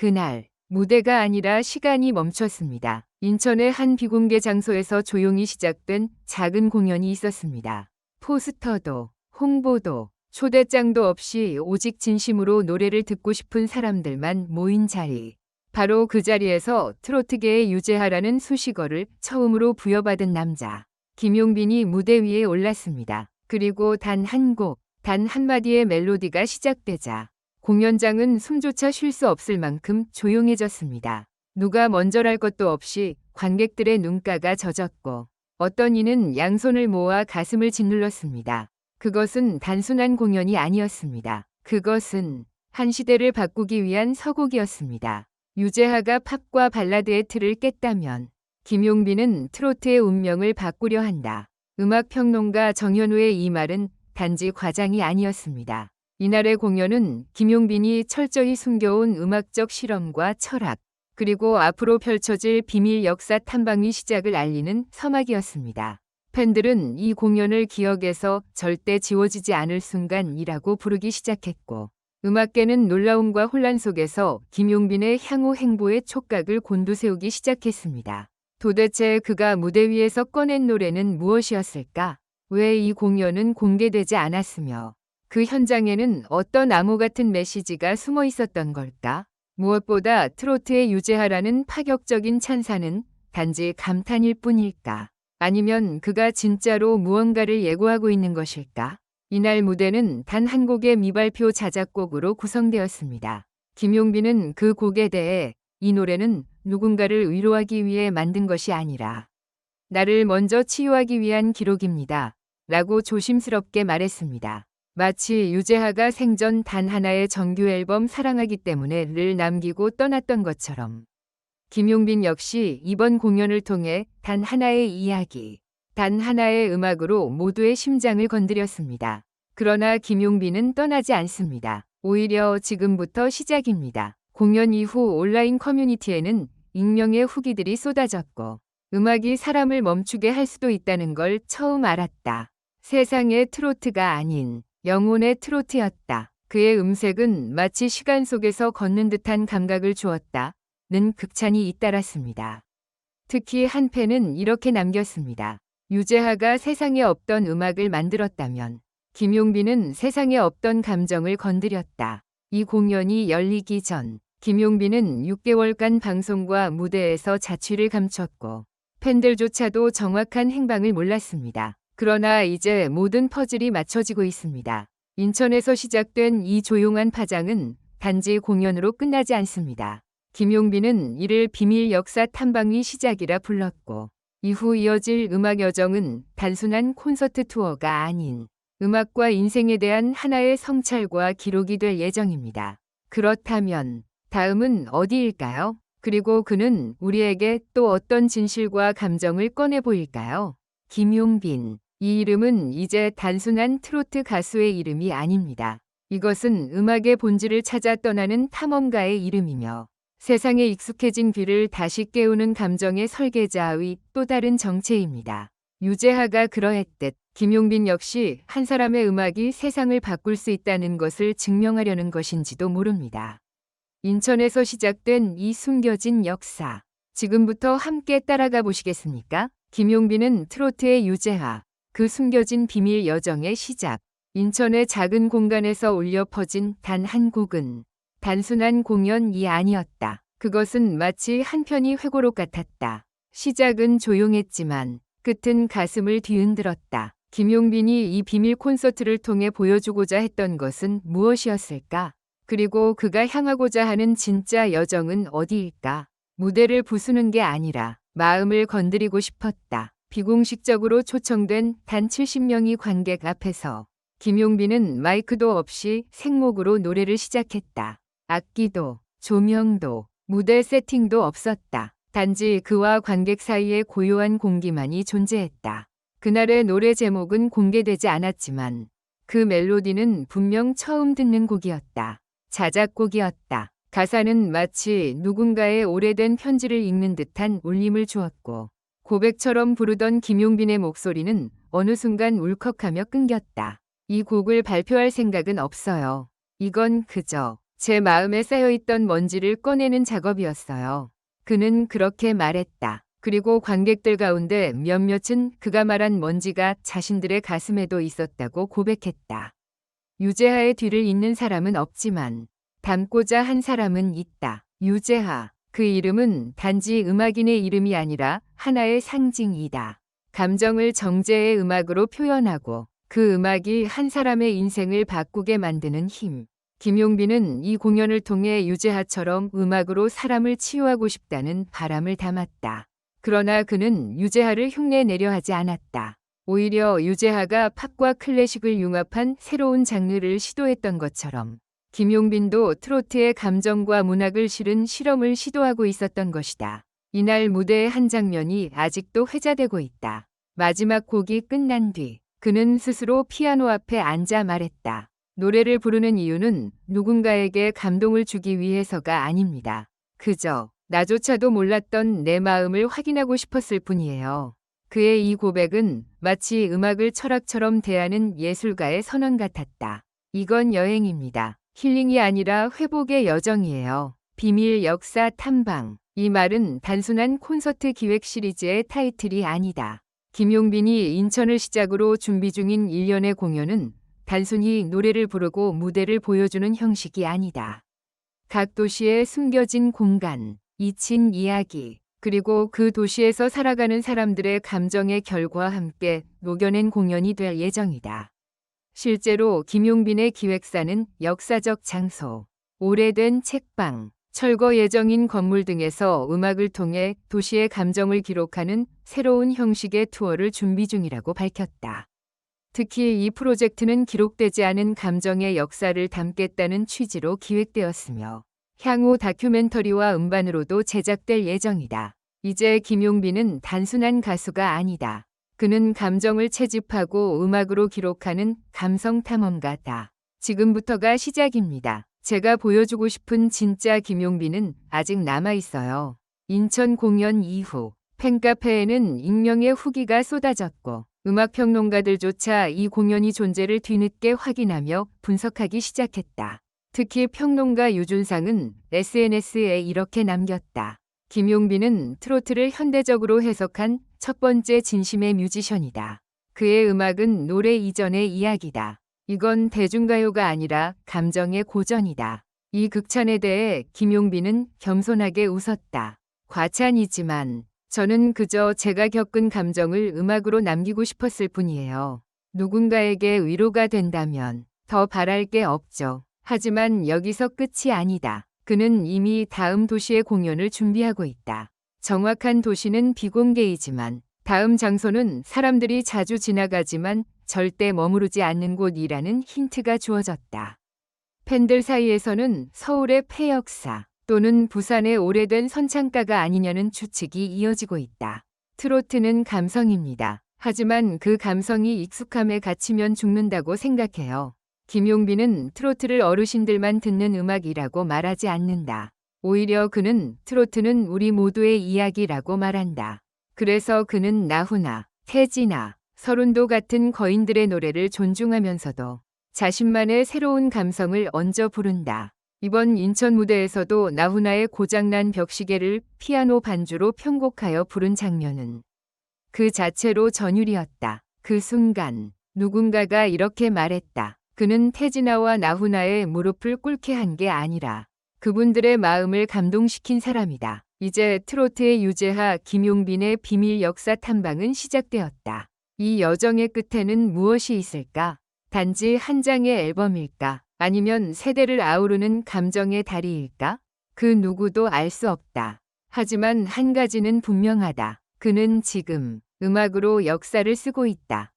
그날 무대가 아니라 시간이 멈췄습니다. 인천의 한 비공개 장소에서 조용히 시작된 작은 공연이 있었습니다. 포스터도 홍보도 초대장도 없이 오직 진심으로 노래를 듣고 싶은 사람들만 모인 자리. 바로 그 자리에서 트로트계의 유재하라는 수식어를 처음으로 부여받은 남자 김용빈이 무대 위에 올랐습니다. 그리고 단 한 곡, 단 한마디의 멜로디가 시작되자 공연장은 숨조차 쉴 수 없을 만큼 조용해졌습니다. 누가 먼저랄 것도 없이 관객들의 눈가가 젖었고 어떤 이는 양손을 모아 가슴을 짓눌렀습니다. 그것은 단순한 공연이 아니었습니다. 그것은 한 시대를 바꾸기 위한 서곡이었습니다. 유재하가 팝과 발라드의 틀을 깼다면 김용빈은 트로트의 운명을 바꾸려 한다. 음악평론가 정현우의 이 말은 단지 과장이 아니었습니다. 이날의 공연은 김용빈이 철저히 숨겨온 음악적 실험과 철학, 그리고 앞으로 펼쳐질 비밀 역사 탐방의 시작을 알리는 서막이었습니다. 팬들은 이 공연을 기억에서 절대 지워지지 않을 순간이라고 부르기 시작했고 음악계는 놀라움과 혼란 속에서 김용빈의 향후 행보의 촉각을 곤두세우기 시작했습니다. 도대체 그가 무대 위에서 꺼낸 노래는 무엇이었을까? 왜 이 공연은 공개되지 않았으며 그 현장에는 어떤 암호 같은 메시지가 숨어 있었던 걸까? 무엇보다 트로트의 유재하라는 파격적인 찬사는 단지 감탄일 뿐일까? 아니면 그가 진짜로 무언가를 예고하고 있는 것일까? 이날 무대는 단 한 곡의 미발표 자작곡으로 구성되었습니다. 김용빈은 그 곡에 대해 이 노래는 누군가를 위로하기 위해 만든 것이 아니라 나를 먼저 치유하기 위한 기록입니다. 라고 조심스럽게 말했습니다. 마치 유재하가 생전 단 하나의 정규 앨범 사랑하기 때문에를 남기고 떠났던 것처럼 김용빈 역시 이번 공연을 통해 단 하나의 이야기, 단 하나의 음악으로 모두의 심장을 건드렸습니다. 그러나 김용빈은 떠나지 않습니다. 오히려 지금부터 시작입니다. 공연 이후 온라인 커뮤니티에는 익명의 후기들이 쏟아졌고 음악이 사람을 멈추게 할 수도 있다는 걸 처음 알았다. 세상의 트로트가 아닌 영혼의 트로트였다. 그의 음색은 마치 시간 속에서 걷는 듯한 감각을 주었다. 는 극찬이 잇따랐습니다. 특히 한 팬은 이렇게 남겼습니다. 유재하가 세상에 없던 음악을 만들었다면 김용빈은 세상에 없던 감정을 건드렸다. 이 공연이 열리기 전 김용빈은 6개월간 방송과 무대에서 자취를 감췄고 팬들조차도 정확한 행방을 몰랐습니다. 그러나 이제 모든 퍼즐이 맞춰지고 있습니다. 인천에서 시작된 이 조용한 파장은 단지 공연으로 끝나지 않습니다. 김용빈은 이를 비밀 역사 탐방의 시작이라 불렀고 이후 이어질 음악 여정은 단순한 콘서트 투어가 아닌 음악과 인생에 대한 하나의 성찰과 기록이 될 예정입니다. 그렇다면 다음은 어디일까요? 그리고 그는 우리에게 또 어떤 진실과 감정을 꺼내 보일까요? 김용빈. 이 이름은 이제 단순한 트로트 가수의 이름이 아닙니다. 이것은 음악의 본질을 찾아 떠나는 탐험가의 이름이며 세상에 익숙해진 귀를 다시 깨우는 감정의 설계자의 또 다른 정체입니다. 유재하가 그러했듯 김용빈 역시 한 사람의 음악이 세상을 바꿀 수 있다는 것을 증명하려는 것인지도 모릅니다. 인천에서 시작된 이 숨겨진 역사. 지금부터 함께 따라가 보시겠습니까? 김용빈은 트로트의 유재하, 그 숨겨진 비밀 여정의 시작. 인천의 작은 공간에서 울려 퍼진 단 한 곡은 단순한 공연이 아니었다. 그것은 마치 한 편의 회고록 같았다. 시작은 조용했지만 끝은 가슴을 뒤흔들었다. 김용빈이 이 비밀 콘서트를 통해 보여주고자 했던 것은 무엇이었을까? 그리고 그가 향하고자 하는 진짜 여정은 어디일까? 무대를 부수는 게 아니라 마음을 건드리고 싶었다. 비공식적으로 초청된 단 70명의 관객 앞에서 김용빈은 마이크도 없이 생목으로 노래를 시작했다. 악기도, 조명도, 무대 세팅도 없었다. 단지 그와 관객 사이의 고요한 공기만이 존재했다. 그날의 노래 제목은 공개되지 않았지만 그 멜로디는 분명 처음 듣는 곡이었다. 자작곡이었다. 가사는 마치 누군가의 오래된 편지를 읽는 듯한 울림을 주었고 고백처럼 부르던 김용빈의 목소리는 어느 순간 울컥하며 끊겼다. 이 곡을 발표할 생각은 없어요. 이건 그저 제 마음에 쌓여있던 먼지를 꺼내는 작업이었어요. 그는 그렇게 말했다. 그리고 관객들 가운데 몇몇은 그가 말한 먼지가 자신들의 가슴에도 있었다고 고백했다. 유재하의 뒤를 잇는 사람은 없지만 닮고자 한 사람은 있다. 유재하. 그 이름은 단지 음악인의 이름이 아니라 하나의 상징이다. 감정을 정제의 음악으로 표현하고 그 음악이 한 사람의 인생을 바꾸게 만드는 힘. 김용빈은 이 공연을 통해 유재하처럼 음악으로 사람을 치유하고 싶다는 바람을 담았다. 그러나 그는 유재하를 흉내내려 하지 않았다. 오히려 유재하가 팝과 클래식을 융합한 새로운 장르를 시도했던 것처럼 김용빈도 트로트의 감정과 문학을 실은 실험을 시도하고 있었던 것이다. 이날 무대의 한 장면이 아직도 회자되고 있다. 마지막 곡이 끝난 뒤 그는 스스로 피아노 앞에 앉아 말했다. 노래를 부르는 이유는 누군가에게 감동을 주기 위해서가 아닙니다. 그저 나조차도 몰랐던 내 마음을 확인하고 싶었을 뿐이에요. 그의 이 고백은 마치 음악을 철학처럼 대하는 예술가의 선언 같았다. 이건 여행입니다. 힐링이 아니라 회복의 여정이에요. 비밀 역사 탐방. 이 말은 단순한 콘서트 기획 시리즈의 타이틀이 아니다. 김용빈이 인천을 시작으로 준비 중인 일련의 공연은 단순히 노래를 부르고 무대를 보여주는 형식이 아니다. 각 도시에 숨겨진 공간, 잊힌 이야기, 그리고 그 도시에서 살아가는 사람들의 감정의 결과 함께 녹여낸 공연이 될 예정이다. 실제로 김용빈의 기획사는 역사적 장소, 오래된 책방, 철거 예정인 건물 등에서 음악을 통해 도시의 감정을 기록하는 새로운 형식의 투어를 준비 중이라고 밝혔다. 특히 이 프로젝트는 기록되지 않은 감정의 역사를 담겠다는 취지로 기획되었으며 향후 다큐멘터리와 음반으로도 제작될 예정이다. 이제 김용빈은 단순한 가수가 아니다. 그는 감정을 채집하고 음악으로 기록하는 감성 탐험가다. 지금부터가 시작입니다. 제가 보여주고 싶은 진짜 김용빈은 아직 남아있어요. 인천 공연 이후 팬카페에는 익명의 후기가 쏟아졌고 음악평론가들조차 이 공연이 존재를 뒤늦게 확인하며 분석하기 시작했다. 특히 평론가 유준상은 SNS에 이렇게 남겼다. 김용빈은 트로트를 현대적으로 해석한 첫 번째 진심의 뮤지션이다. 그의 음악은 노래 이전의 이야기다. 이건 대중가요가 아니라 감정의 고전이다. 이 극찬에 대해 김용빈은 겸손하게 웃었다. 과찬이지만 저는 그저 제가 겪은 감정을 음악으로 남기고 싶었을 뿐이에요. 누군가에게 위로가 된다면 더 바랄 게 없죠. 하지만 여기서 끝이 아니다. 그는 이미 다음 도시의 공연을 준비하고 있다. 정확한 도시는 비공개이지만 다음 장소는 사람들이 자주 지나가지만 절대 머무르지 않는 곳이라는 힌트가 주어졌다. 팬들 사이에서는 서울의 폐역사 또는 부산의 오래된 선창가가 아니냐는 추측이 이어지고 있다. 트로트는 감성입니다. 하지만 그 감성이 익숙함에 갇히면 죽는다고 생각해요. 김용빈은 트로트를 어르신들만 듣는 음악이라고 말하지 않는다. 오히려 그는 트로트는 우리 모두의 이야기라고 말한다. 그래서 그는 나훈아, 태진아, 서른도 같은 거인들의 노래를 존중하면서도 자신만의 새로운 감성을 얹어 부른다. 이번 인천 무대에서도 나훈아의 고장난 벽시계를 피아노 반주로 편곡하여 부른 장면은 그 자체로 전율이었다. 그 순간 누군가가 이렇게 말했다. 그는 태진아와 나훈아의 무릎을 꿇게 한 게 아니라 그분들의 마음을 감동시킨 사람이다. 이제 트로트의 유재하, 김용빈의 비밀 역사 탐방은 시작되었다. 이 여정의 끝에는 무엇이 있을까? 단지 한 장의 앨범일까? 아니면 세대를 아우르는 감정의 다리일까? 그 누구도 알 수 없다. 하지만 한 가지는 분명하다. 그는 지금 음악으로 역사를 쓰고 있다.